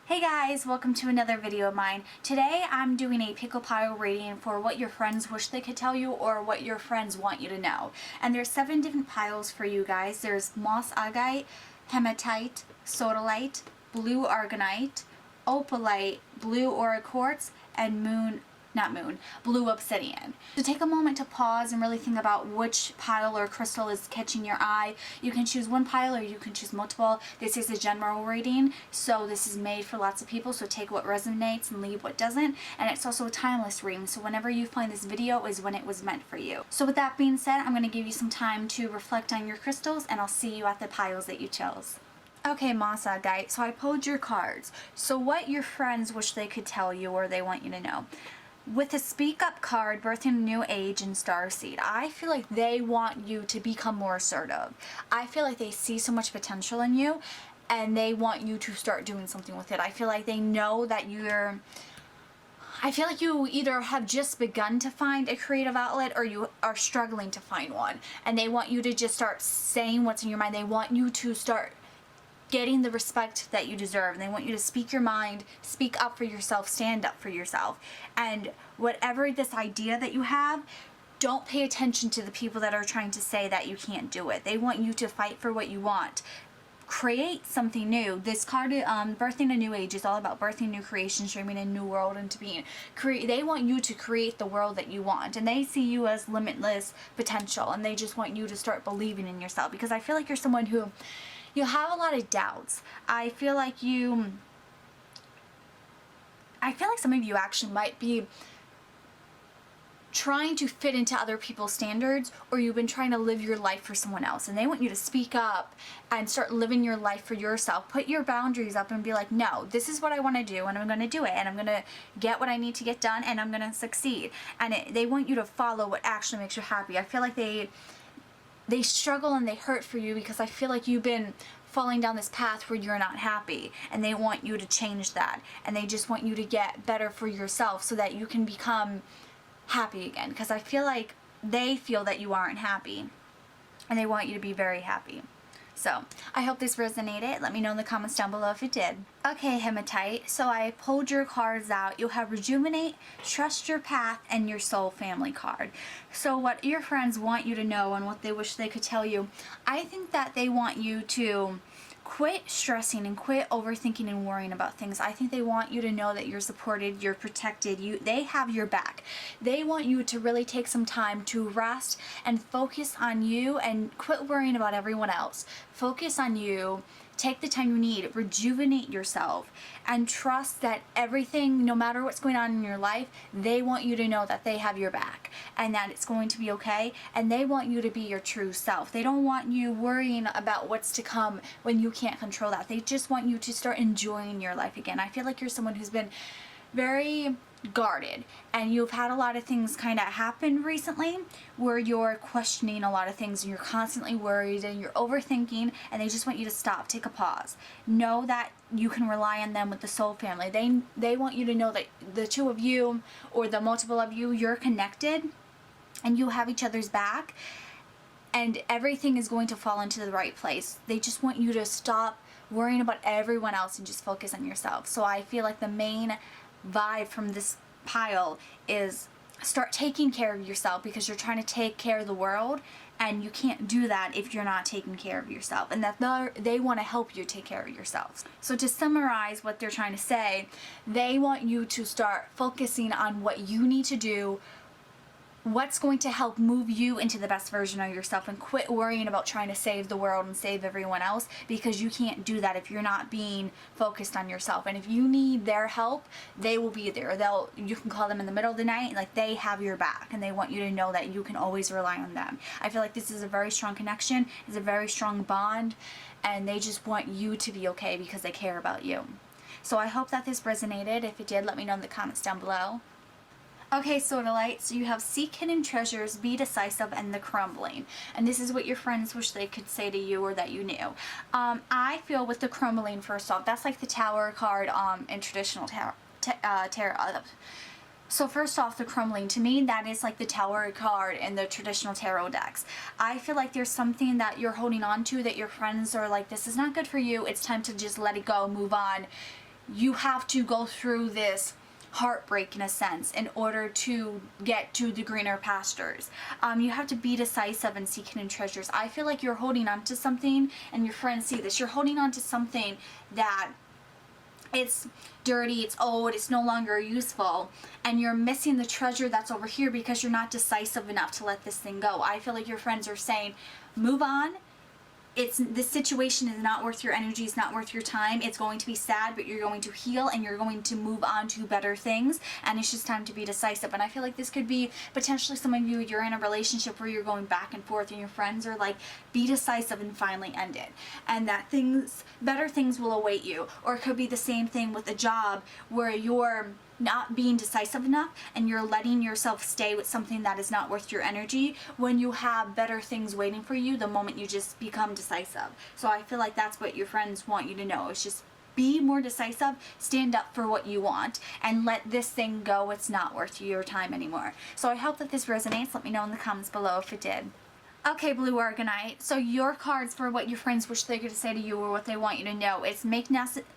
Hey guys, welcome to another video of mine. Today I'm doing a pickle pile reading for what your friends wish they could tell you or what your friends want you to know. And there's 7 different piles for you guys. There's moss agate, hematite, sodalite, blue aragonite, opalite, blue quartz, and blue obsidian. So take a moment to pause and really think about which pile or crystal is catching your eye. You can choose one pile or you can choose multiple. This is a general reading, so this is made for lots of people, so take what resonates and leave what doesn't. And it's also a timeless reading, so whenever you find this video is when it was meant for you. So with that being said, I'm going to give you some time to reflect on your crystals, and I'll see you at the piles that you chose. Okay, moss agate, so I pulled your cards. So what your friends wish they could tell you or they want you to know. With the Speak Up card, Birthing a New Age, and Starseed, I feel like they want you to become more assertive. I feel like they see so much potential in you and they want you to start doing something with it. I feel like they know that I feel like you either have just begun to find a creative outlet or you are struggling to find one. And they want you to just start saying what's in your mind. They want you to start getting the respect that you deserve, and they want you to speak your mind, speak up for yourself, stand up for yourself. And whatever this idea that you have, don't pay attention to the people that are trying to say that you can't do it. They want you to fight for what you want. Create something new. This card, Birthing a New Age, is all about birthing new creations, dreaming a new world into being. They want you to create the world that you want, and they see you as limitless potential, and they just want you to start believing in yourself, because I feel like you're someone who you have a lot of doubts. I feel like some of you actually might be trying to fit into other people's standards, or you've been trying to live your life for someone else, and they want you to speak up and start living your life for yourself. Put your boundaries up and be like, no, this is what I want to do, and I'm going to do it, and I'm going to get what I need to get done, and I'm going to succeed. And they want you to follow what actually makes you happy. I feel like they struggle and they hurt for you because I feel like you've been falling down this path where you're not happy, and they want you to change that, and they just want you to get better for yourself so that you can become happy again, because I feel like they feel that you aren't happy and they want you to be very happy. So I hope this resonated. Let me know in the comments down below if it did. Okay, Hematite, so I pulled your cards out. You'll have Rejuvenate, Trust Your Path, and your Soul Family card. So what your friends want you to know and what they wish they could tell you, I think that they want you to quit stressing and quit overthinking and worrying about things. I think they want you to know that you're supported, you're protected, they have your back. They want you to really take some time to rest and focus on you and quit worrying about everyone else. Focus on you. Take the time you need, rejuvenate yourself, and trust that everything, no matter what's going on in your life, they want you to know that they have your back and that it's going to be okay, and they want you to be your true self. They don't want you worrying about what's to come when you can't control that. They just want you to start enjoying your life again. I feel like you're someone who's been very guarded, and you've had a lot of things kind of happen recently where you're questioning a lot of things and you're constantly worried and you're overthinking, and they just want you to stop, take a pause. Know that you can rely on them with the soul family. They want you to know that the two of you or the multiple of you, you're connected and you have each other's back, and everything is going to fall into the right place. They just want you to stop worrying about everyone else and just focus on yourself. So I feel like the main vibe from this pile is start taking care of yourself, because you're trying to take care of the world, and you can't do that if you're not taking care of yourself, and that they want to help you take care of yourselves. So to summarize what they're trying to say, they want you to start focusing on what you need to do, what's going to help move you into the best version of yourself, and quit worrying about trying to save the world and save everyone else, because you can't do that if you're not being focused on yourself. And if you need their help, they will be there. You can call them in the middle of the night, like they have your back, and they want you to know that you can always rely on them. I feel like this is a very strong connection, it's a very strong bond, and they just want you to be okay because they care about you. So I hope that this resonated. If it did, let me know in the comments down below. Okay, Sodalite, so you have Seek Hidden Treasures, Be Decisive, and The Crumbling. And this is what your friends wish they could say to you or that you knew. I feel with The Crumbling, first off, that's like the Tower card in traditional tarot. So first off, The Crumbling, to me, that is like the Tower card in the traditional tarot decks. I feel like there's something that you're holding on to that your friends are like, this is not good for you, it's time to just let it go, move on. you have to go through this heartbreak in a sense in order to get to the greener pastures. You have to be decisive and seek hidden treasures. I feel like you're holding on to something, and your friends see this. You're holding on to something that it's dirty, it's old, it's no longer useful, and you're missing the treasure that's over here because you're not decisive enough to let this thing go. I feel like your friends are saying, move on. This situation is not worth your energy, it's not worth your time. It's going to be sad, but you're going to heal and you're going to move on to better things, and it's just time to be decisive. And I feel like this could be potentially some of you, you're in a relationship where you're going back and forth and your friends are like, be decisive and finally end it, and that better things will await you. Or it could be the same thing with a job where you're not being decisive enough and you're letting yourself stay with something that is not worth your energy when you have better things waiting for you the moment you just become decisive. So I feel like that's what your friends want you to know. It's just be more decisive, stand up for what you want, and let this thing go. It's not worth your time anymore. So I hope that this resonates. Let me know in the comments below if it did. Okay, Blue Aragonite, so your cards for what your friends wish they could say to you or what they want you to know. It's make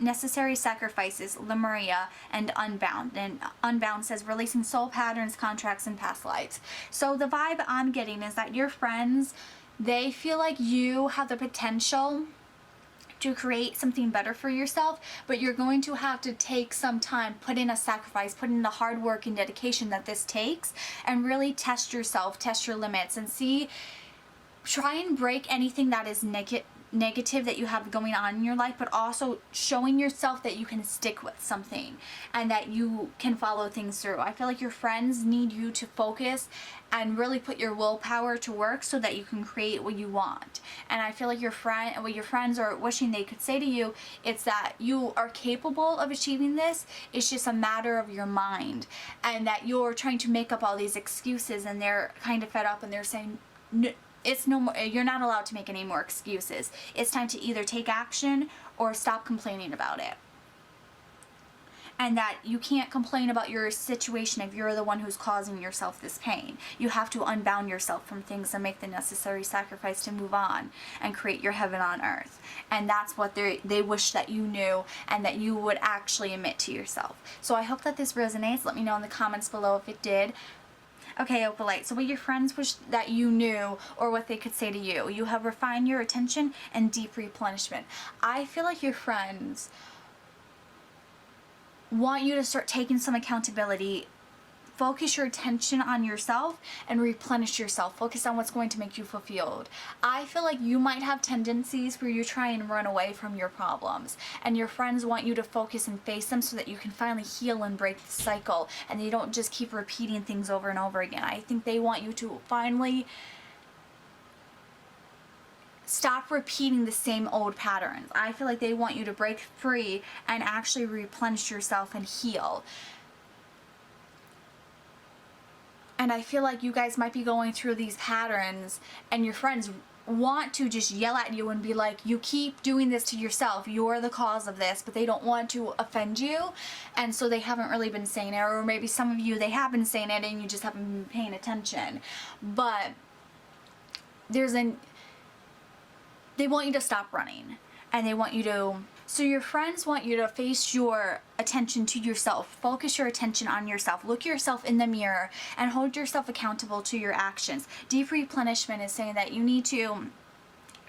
necessary sacrifices, Lemuria, and Unbound. And Unbound says releasing soul patterns, contracts, and past lives. So the vibe I'm getting is that your friends, they feel like you have the potential to create something better for yourself, but you're going to have to take some time, put in a sacrifice, put in the hard work and dedication that this takes, and really test yourself, test your limits, and try and break anything that is negative that you have going on in your life, but also showing yourself that you can stick with something and that you can follow things through. I feel like your friends need you to focus and really put your willpower to work so that you can create what you want. And I feel like what your friends are wishing they could say to you, it's that you are capable of achieving this. It's just a matter of your mind, and that you're trying to make up all these excuses, and they're kind of fed up and they're saying, it's no more, you're not allowed to make any more excuses. It's time to either take action or stop complaining about it. And that you can't complain about your situation if you're the one who's causing yourself this pain. You have to unbound yourself from things and make the necessary sacrifice to move on and create your heaven on earth. And that's what they wish that you knew and that you would actually admit to yourself. So I hope that this resonates. Let me know in the comments below if it did. Okay, Opalite, so what your friends wish that you knew or what they could say to you. You have refined your attention and deep replenishment. I feel like your friends want you to start taking some accountability. Focus your attention on yourself and replenish yourself. Focus on what's going to make you fulfilled. I feel like you might have tendencies where you try and run away from your problems, and your friends want you to focus and face them so that you can finally heal and break the cycle, and they don't just keep repeating things over and over again. I think they want you to finally stop repeating the same old patterns. I feel like they want you to break free and actually replenish yourself and heal. And I feel like you guys might be going through these patterns, and your friends want to just yell at you and be like, you keep doing this to yourself, you're the cause of this, but they don't want to offend you, and so they haven't really been saying it. Or maybe some of you, they have been saying it and you just haven't been paying attention. But they want you to stop running, and they want you to, so your friends want you to face your attention to yourself. Focus your attention on yourself. Look yourself in the mirror and hold yourself accountable to your actions. Deep replenishment is saying that you need to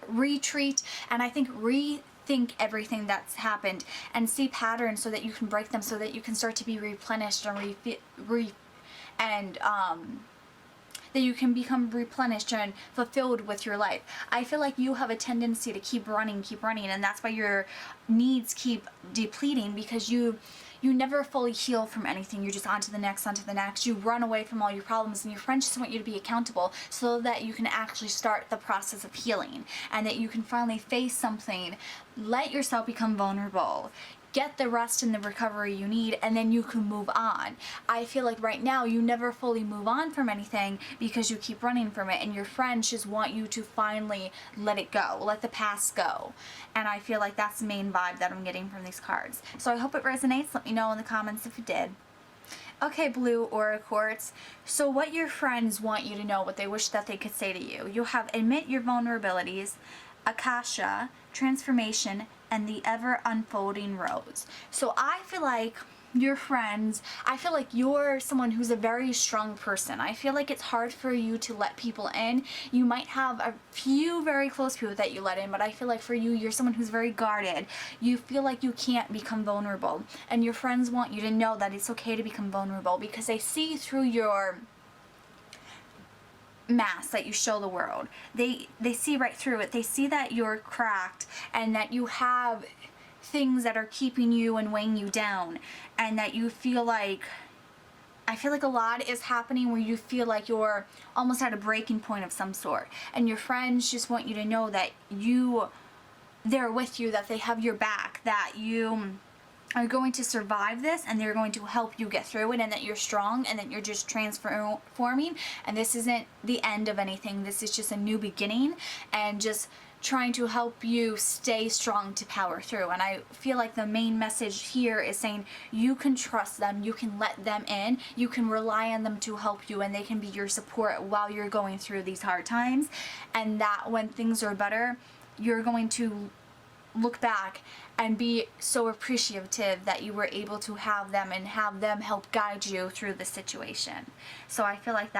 retreat, and I think rethink everything that's happened and see patterns so that you can break them, so that you can start to be replenished and that you can become replenished and fulfilled with your life. I feel like you have a tendency to keep running, and that's why your needs keep depleting, because you never fully heal from anything. You're just on to the next. You run away from all your problems, and your friends just want you to be accountable so that you can actually start the process of healing, and that you can finally face something, let yourself become vulnerable, get the rest and the recovery you need, and then you can move on. I feel like right now you never fully move on from anything because you keep running from it, and your friends just want you to finally let it go, let the past go. And I feel like that's the main vibe that I'm getting from these cards. So I hope it resonates. Let me know in the comments if it did. Okay, Blue Aura Quartz, so what your friends want you to know, what they wish that they could say to you. You have admit your vulnerabilities, Akasha, transformation, and the ever unfolding rose. So I feel like your friends, I feel like you're someone who's a very strong person. I feel like it's hard for you to let people in. You might have a few very close people that you let in, but I feel like for you, you're someone who's very guarded. You feel like you can't become vulnerable, and your friends want you to know that it's okay to become vulnerable because they see through your mask that you show the world. They see right through it. They see that you're cracked and that you have things that are keeping you and weighing you down, and that you feel like, I feel like a lot is happening where you feel like you're almost at a breaking point of some sort, and your friends just want you to know that they're with you, that they have your back, that you are going to survive this, and they're going to help you get through it, and that you're strong, and that you're just transforming, and this isn't the end of anything. This is just a new beginning, and just trying to help you stay strong to power through. And I feel like the main message here is saying you can trust them, you can let them in, you can rely on them to help you, and they can be your support while you're going through these hard times, and that when things are better, you're going to look back and be so appreciative that you were able to have them and have them help guide you through the situation. So I feel like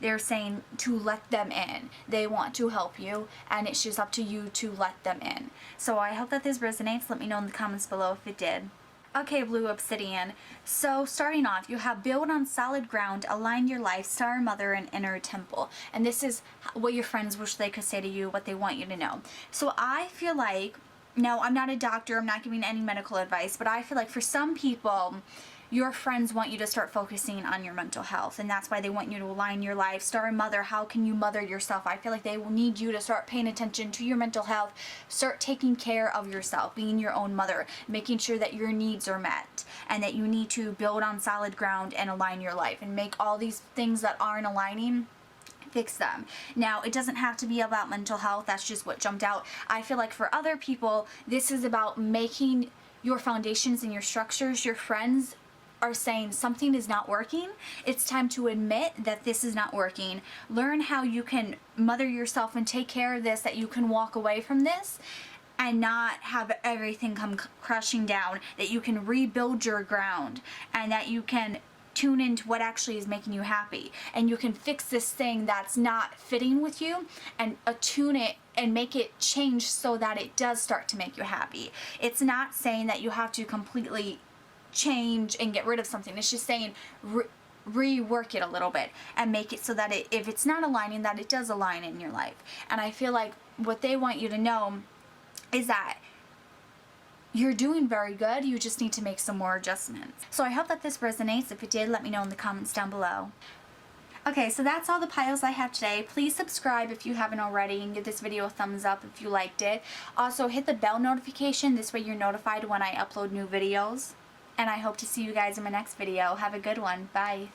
they're saying to let them in. They want to help you, and it's just up to you to let them in. So I hope that this resonates. Let me know in the comments below if it did. Okay, blue obsidian. So starting off, you have build on solid ground, align your life, star mother, and inner temple. And this is what your friends wish they could say to you, what they want you to know. So I feel like, now, I'm not a doctor, I'm not giving any medical advice, but I feel like for some people, your friends want you to start focusing on your mental health, and that's why they want you to align your life. Star mother, how can you mother yourself? I feel like they will need you to start paying attention to your mental health, start taking care of yourself, being your own mother, making sure that your needs are met, and that you need to build on solid ground and align your life, and make all these things that aren't aligning, fix them. Now, it doesn't have to be about mental health. That's just what jumped out. I feel like for other people, this is about making your foundations and your structures. Your friends are saying something is not working. It's time to admit that this is not working. Learn how you can mother yourself and take care of this, that you can walk away from this and not have everything come crashing down, that you can rebuild your ground, and that you can tune into what actually is making you happy, and you can fix this thing that's not fitting with you and attune it and make it change so that it does start to make you happy. It's not saying that you have to completely change and get rid of something. It's just saying rework it a little bit and make it so that if it's not aligning, that it does align in your life. And I feel like what they want you to know is that you're doing very good. You just need to make some more adjustments. So I hope that this resonates. If it did, let me know in the comments down below. Okay, so that's all the piles I have today. Please subscribe if you haven't already, and give this video a thumbs up if you liked it. Also, hit the bell notification. This way you're notified when I upload new videos. And I hope to see you guys in my next video. Have a good one. Bye.